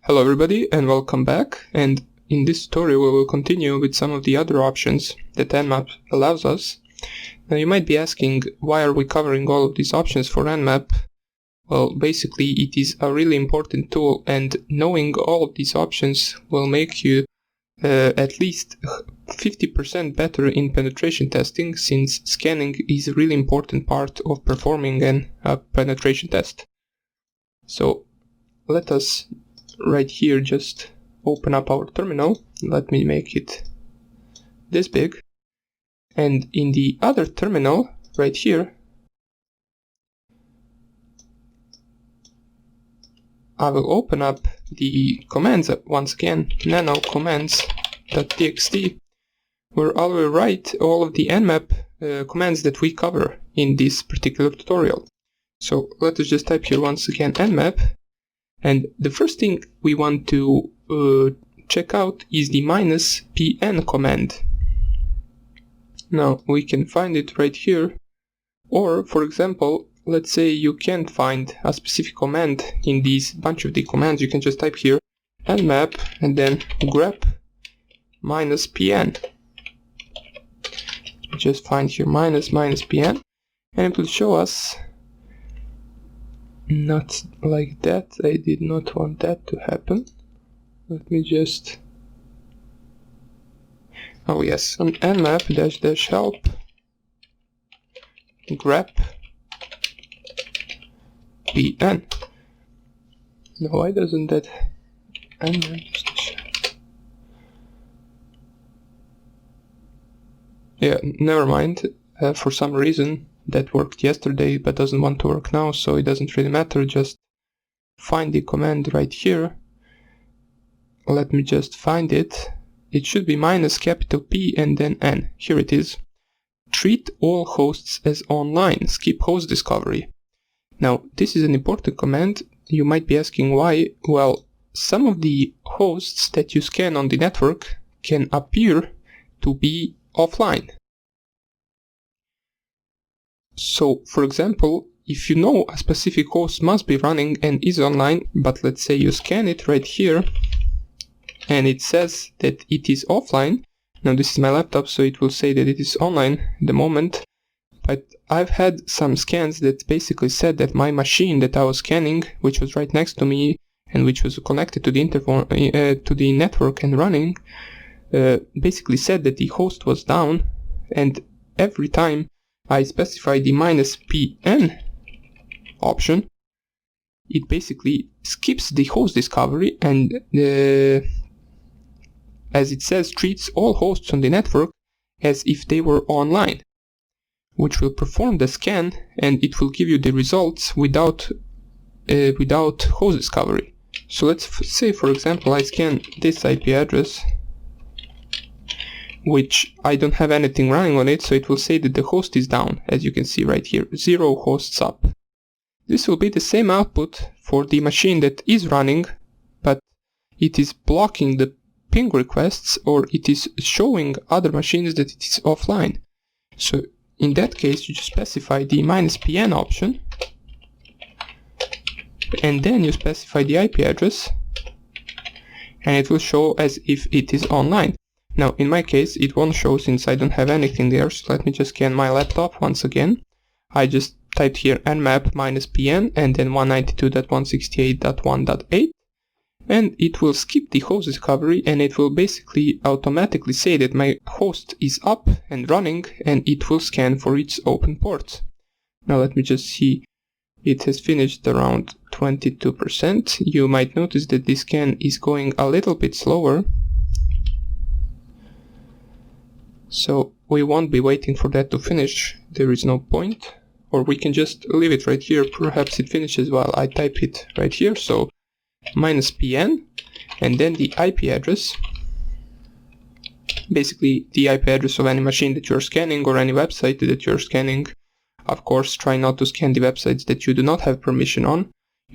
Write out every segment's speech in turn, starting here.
Hello everybody and welcome back, and in this tutorial we will continue with some of the other options that Nmap allows us. Now you might be asking, why are we covering all of these options for Nmap? Well, basically it is a really important tool, and knowing all of these options will make you at least 50% better in penetration testing, since scanning is a really important part of performing a penetration test. So let us right here just open up our terminal. Let me make it this big, and in the other terminal right here I will open up the commands once again, nano commands.txt, where I will write all of the Nmap commands that we cover in this particular tutorial. So let us just type here once again Nmap. And the first thing we want to check out is the -pn command. Now we can find it right here, or for example, let's say you can't find a specific command in these bunch of the commands, you can just type here nmap and then grep -pn. Just find here -pn, and it will show us. Not like that, I did not want that to happen. Let me just... Oh yes, on nmap --help grep pn. No, why doesn't that... Yeah, never mind. For some reason that worked yesterday but doesn't want to work now, so it doesn't really matter. Just find the command right here. Let me just find it. It should be -P and then n. Here it is. Treat all hosts as online. Skip host discovery. Now this is an important command. You might be asking why. Well, some of the hosts that you scan on the network can appear to be offline. So, for example, if you know a specific host must be running and is online, but let's say you scan it right here and it says that it is offline. Now this is my laptop, so it will say that it is online at the moment, but I've had some scans that basically said that my machine that I was scanning, which was right next to me and which was connected to the network and running, basically said that the host was down, and every time I specify the -pn option, it basically skips the host discovery and, as it says, treats all hosts on the network as if they were online, which will perform the scan and it will give you the results without host discovery. So let's say, for example, I scan this IP address, which I don't have anything running on it, so it will say that the host is down, as you can see right here, 0 hosts up. This will be the same output for the machine that is running, but it is blocking the ping requests, or it is showing other machines that it is offline. So in that case you just specify the -pn option, and then you specify the IP address, and it will show as if it is online. Now in my case it won't show since I don't have anything there, so let me just scan my laptop once again. I just typed here nmap -pn and then 192.168.1.8, and it will skip the host discovery, and it will basically automatically say that my host is up and running, and it will scan for its open ports. Now let me just see, it has finished around 22%. You might notice that this scan is going a little bit slower, so we won't be waiting for that to finish, there is no point. Or we can just leave it right here, perhaps it finishes while I type it right here. So -pn and then the IP address, basically the IP address of any machine that you're scanning or any website that you're scanning. Of course, try not to scan the websites that you do not have permission on.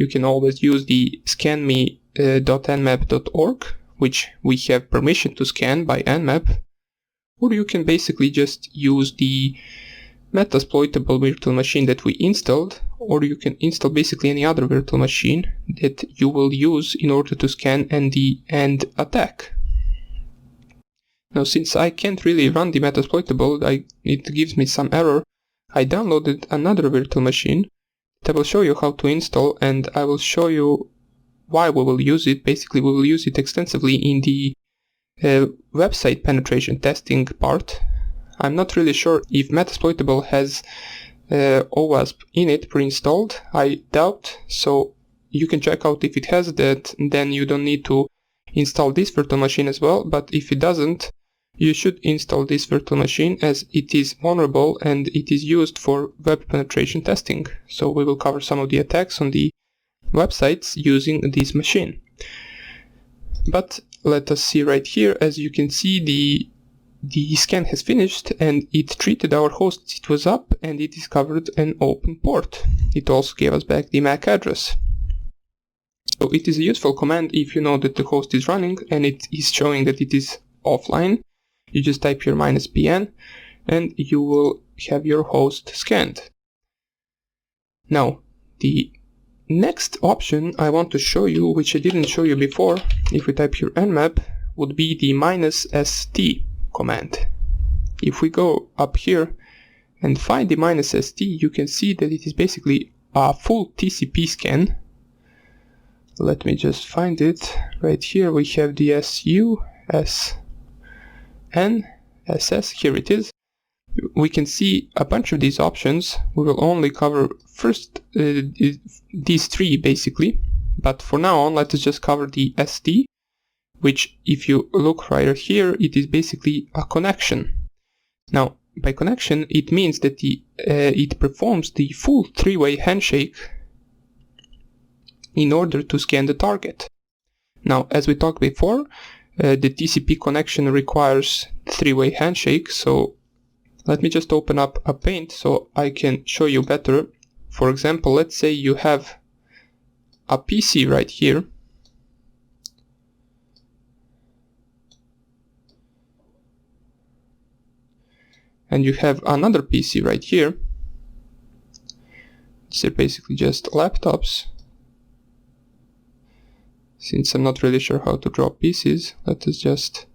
You can always use the scanme.nmap.org, which we have permission to scan by Nmap. Or you can basically just use the Metasploitable virtual machine that we installed, or you can install basically any other virtual machine that you will use in order to scan and attack. Now, since I can't really run the Metasploitable, it gives me some error, I downloaded another virtual machine that I will show you how to install, and I will show you why we will use it. Basically, we will use it extensively in the website penetration testing part. I'm not really sure if Metasploitable has OWASP in it pre-installed. I doubt, so you can check out if it has that, then you don't need to install this virtual machine as well. But if it doesn't, you should install this virtual machine, as it is vulnerable and it is used for web penetration testing. So we will cover some of the attacks on the websites using this machine. But let us see right here. As you can see, the scan has finished and it treated our host it was up, and it discovered an open port. It also gave us back the MAC address. So it is a useful command if you know that the host is running and it is showing that it is offline. You just type your -pn and you will have your host scanned. Now, the next option I want to show you, which I didn't show you before, if we type here nmap, would be the -st command. If we go up here and find the -st, you can see that it is basically a full TCP scan. Let me just find it. Right here we have the SU, SN, SS, here it is. We can see a bunch of these options. We will only cover first these three basically, but for now on let us just cover the ST, which if you look right here, it is basically a connection. Now, by connection it means that it performs the full three-way handshake in order to scan the target. Now, as we talked before, the TCP connection requires three-way handshake, so let me just open up a Paint so I can show you better. For example, let's say you have a PC right here, and you have another PC right here. These are basically just laptops. Since I'm not really sure how to draw PCs, let us just...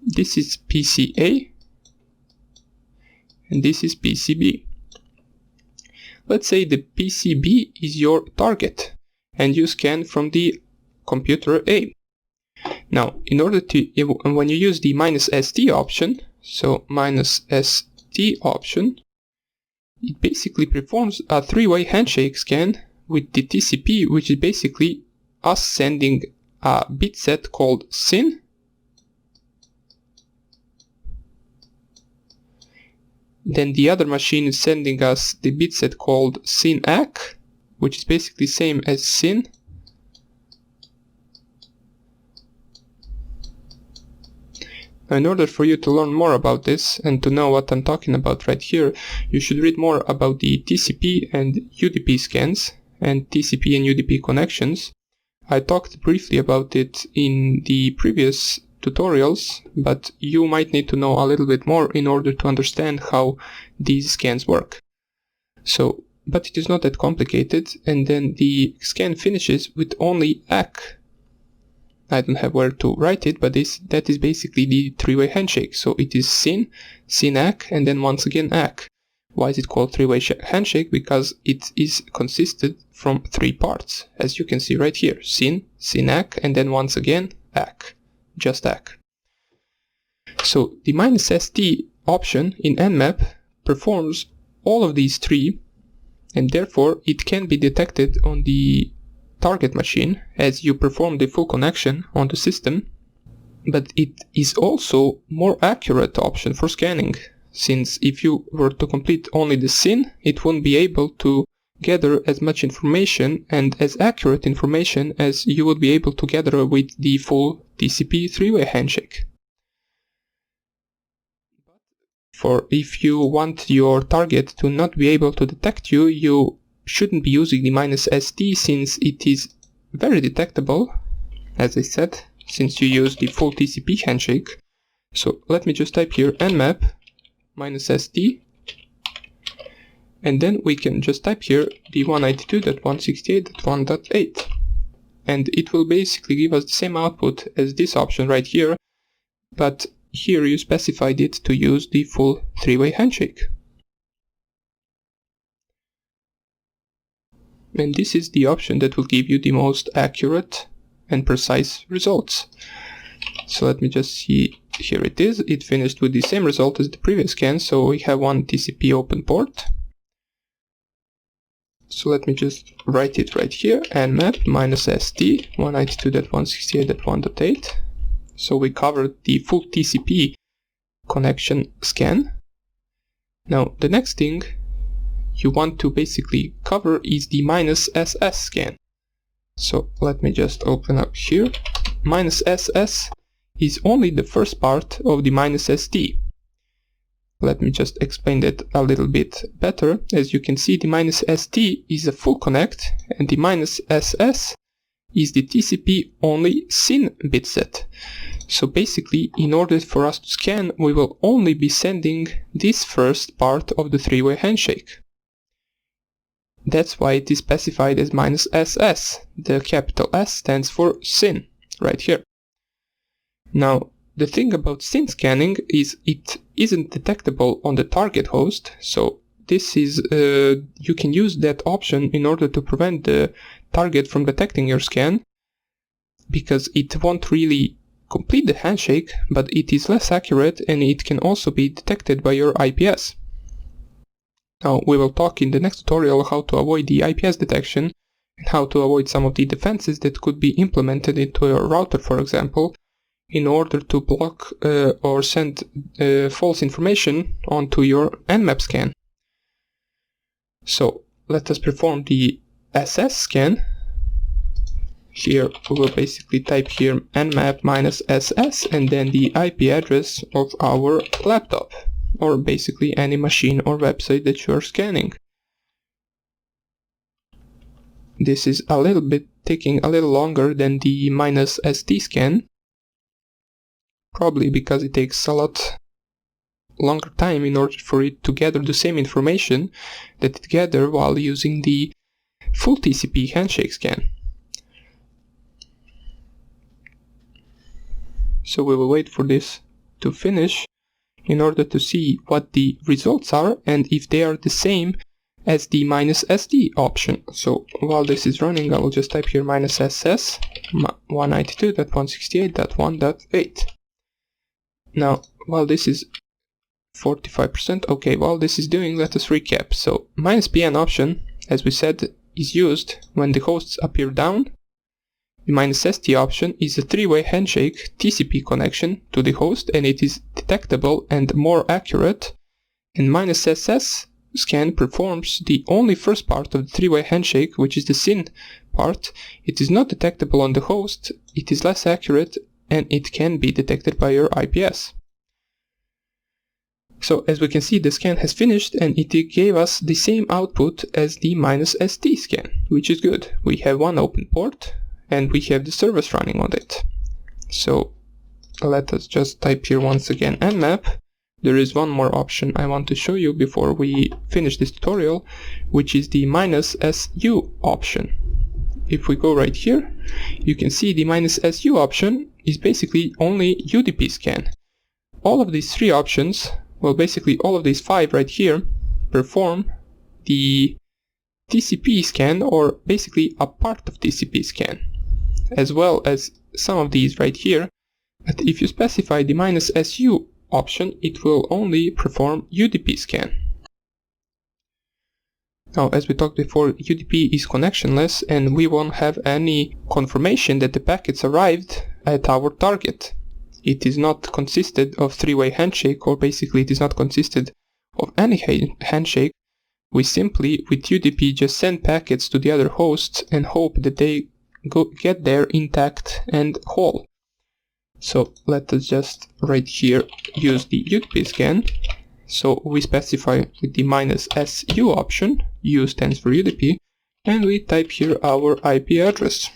This is PCA, and this is PCB. Let's say the PCB is your target, and you scan from the computer A. Now, in order to, when you use the -st option, so -st option, it basically performs a three-way handshake scan with the TCP, which is basically us sending a bit set called SYN, then the other machine is sending us the bit set called SYN-ACK, which is basically same as SYN. Now, in order for you to learn more about this and to know what I'm talking about right here, you should read more about the TCP and UDP scans and TCP and UDP connections. I talked briefly about it in the previous tutorials, but you might need to know a little bit more in order to understand how these scans work. So, but it is not that complicated, and then the scan finishes with only ACK. I don't have where to write it, but that is basically the three-way handshake. So it is SYN, SYN-ACK, and then once again ACK. Why is it called three-way handshake? Because it is consisted from three parts, as you can see right here. SYN, SYN-ACK, and then once again ACK. Just ACK. So the -st option in nmap performs all of these three, and therefore it can be detected on the target machine as you perform the full connection on the system, but it is also more accurate option for scanning, since if you were to complete only the SYN, it won't be able to gather as much information and as accurate information as you would be able to gather with the full TCP three-way handshake. For if you want your target to not be able to detect you, you shouldn't be using the -st, since it is very detectable, as I said, since you use the full TCP handshake. So let me just type here nmap -st, And then we can just type here the 192.168.1.8. And it will basically give us the same output as this option right here, but here you specified it to use the full three-way handshake. And this is the option that will give you the most accurate and precise results. So let me just see, here it is. It finished with the same result as the previous scan, so we have one TCP open port. So let me just write it right here, nmap -st 192.168.1.8. So we covered the full TCP connection scan. Now the next thing you want to basically cover is the -ss scan. So let me just open up here. -ss is only the first part of the -st. Let me just explain that a little bit better. As you can see, the -st is a full connect, and the -ss is the TCP only SYN bitset. So basically, in order for us to scan, we will only be sending this first part of the three-way handshake. That's why it is specified as -ss. The capital S stands for SYN, right here. Now, the thing about SYN scanning is it isn't detectable on the target host, so this is you can use that option in order to prevent the target from detecting your scan, because it won't really complete the handshake, but it is less accurate and it can also be detected by your IPS. Now, we will talk in the next tutorial how to avoid the IPS detection and how to avoid some of the defenses that could be implemented into your router, for example, in order to block or send false information onto your nmap scan. So let us perform the SS scan. Here we will basically type here nmap -ss and then the IP address of our laptop, or basically any machine or website that you are scanning. This is a little bit taking a little longer than the -st scan, probably because it takes a lot longer time in order for it to gather the same information that it gathered while using the full TCP handshake scan. So we will wait for this to finish in order to see what the results are and if they are the same as the -st option. So while this is running, I will just type here -ss 192.168.1.8. Now, while this is 45%, okay, while this is doing, let us recap. So -pn option, as we said, is used when the hosts appear down. The -st option is a three-way handshake TCP connection to the host, and it is detectable and more accurate. And -ss scan performs the only first part of the three-way handshake, which is the SYN part. It is not detectable on the host, it is less accurate, and it can be detected by your IPS. So as we can see, the scan has finished and it gave us the same output as the -st scan, which is good. We have one open port and we have the service running on it. So let us just type here once again nmap. There is one more option I want to show you before we finish this tutorial, which is the -su option. If we go right here, you can see the -su option is basically only UDP scan. All of these three options, well, basically all of these five right here, perform the TCP scan, or basically a part of TCP scan, as well as some of these right here. But if you specify the -su option, it will only perform UDP scan. Now, as we talked before, UDP is connectionless and we won't have any confirmation that the packets arrived at our target. It is not consisted of three-way handshake, or basically it is not consisted of any handshake. We simply, with UDP, just send packets to the other hosts and hope that they get there intact and whole. So let us just right here use the UDP scan. So we specify with the -su option, U stands for UDP, and we type here our IP address.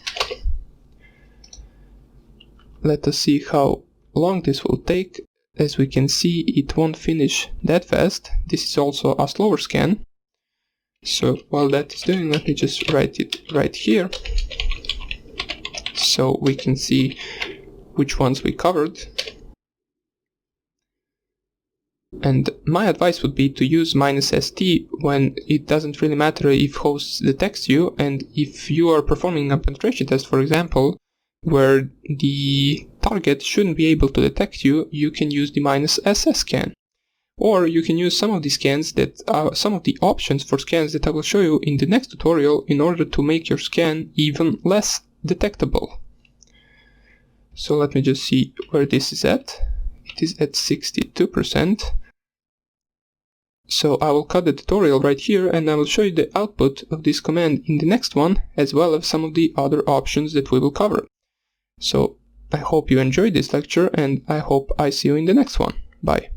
Let us see how long this will take. As we can see, it won't finish that fast. This is also a slower scan. So while that is doing, let me just write it right here so we can see which ones we covered. And my advice would be to use -st when it doesn't really matter if hosts detects you, and if you are performing a penetration test, for example, where the target shouldn't be able to detect you, you can use the -ss scan. Or you can use some of the scans that are some of the options for scans that I will show you in the next tutorial in order to make your scan even less detectable. So let me just see where this is at. It is at 62%. So I will cut the tutorial right here and I will show you the output of this command in the next one, as well as some of the other options that we will cover. So I hope you enjoyed this lecture and I hope I see you in the next one. Bye.